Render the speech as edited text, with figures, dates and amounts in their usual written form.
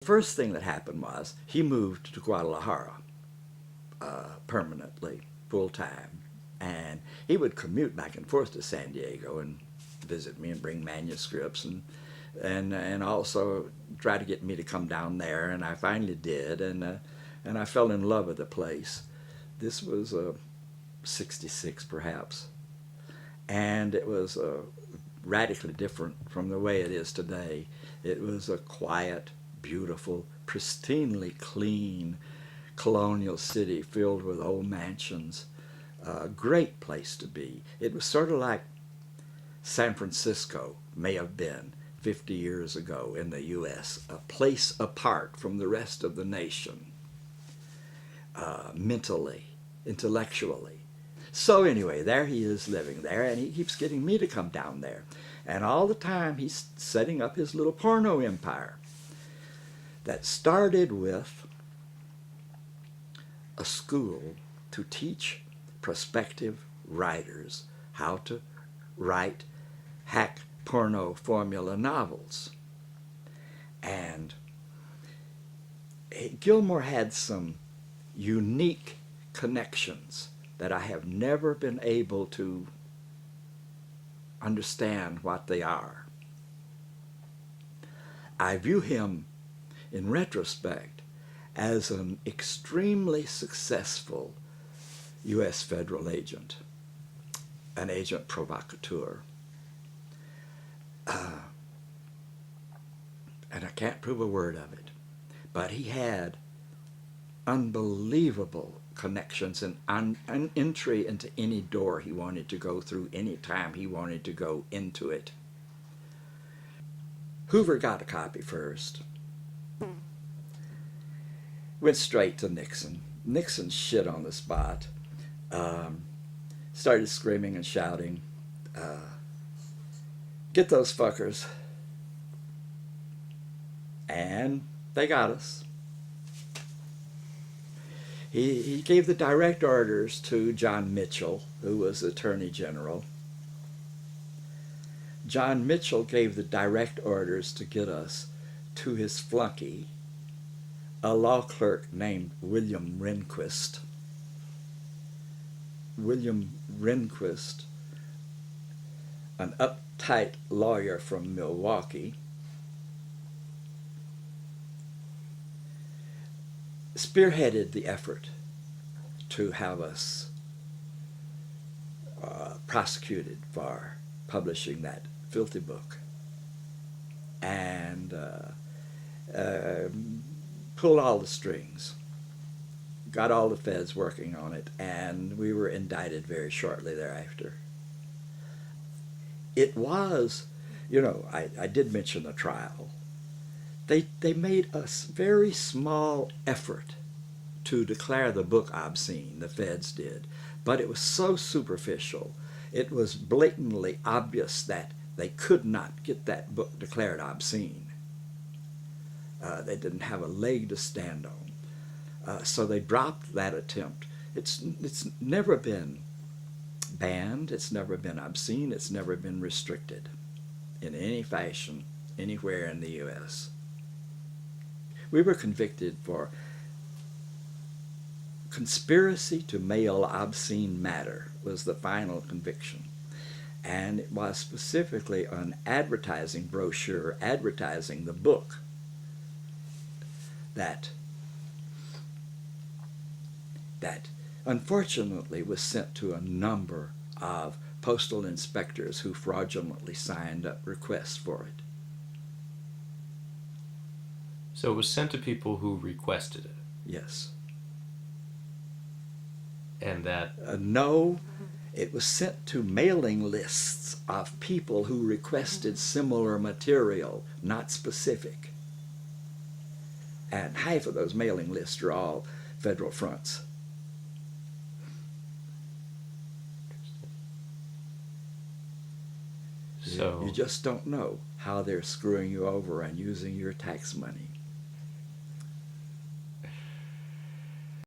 First thing that happened was he moved to Guadalajara permanently, full-time, and he would commute back and forth to San Diego and visit me and bring manuscripts and also try to get me to come down there, and I finally did, and I fell in love with the place. This was 66 perhaps, and it was radically different from the way it is today. It was a quiet, beautiful, pristinely clean colonial city filled with old mansions. A great place to be. It was sort of like San Francisco may have been 50 years ago in the U.S., a place apart from the rest of the nation, mentally, intellectually. So anyway, there he is living there, and he keeps getting me to come down there. And all the time he's setting up his little porno empire that started with a school to teach prospective writers how to write hack porno formula novels. And Gilmore had some unique connections that I have never been able to understand what they are. I view him in retrospect as an extremely successful U.S. federal agent, an agent provocateur. And I can't prove a word of it, but he had unbelievable connections and an entry into any door he wanted to go through, any time he wanted to go into it. Hoover got a copy first. Went straight to Nixon. Nixon shit on the spot. Started screaming and shouting, "Get those fuckers." And they got us. He gave the direct orders to John Mitchell, who was Attorney General. John Mitchell gave the direct orders to get us to his flunky, a law clerk named William Rehnquist. William Rehnquist, an uptight lawyer from Milwaukee, spearheaded the effort to have us prosecuted for publishing that filthy book, and pulled all the strings, got all the feds working on it, and we were indicted very shortly thereafter. It was, I did mention the trial. They made a very small effort to declare the book obscene, the feds did, but it was so superficial. It was blatantly obvious that they could not get that book declared obscene. They didn't have a leg to stand on. So they dropped that attempt. It's never been banned, it's never been obscene, it's never been restricted in any fashion anywhere in the U.S. We were convicted for conspiracy to mail obscene matter was the final conviction. And it was specifically an advertising brochure advertising the book that unfortunately was sent to a number of postal inspectors who fraudulently signed up requests for it. So it was sent to people who requested it? Yes. And that... No, it was sent to mailing lists of people who requested similar material, not specific. And half of those mailing lists are all federal fronts. So you just don't know how they're screwing you over and using your tax money.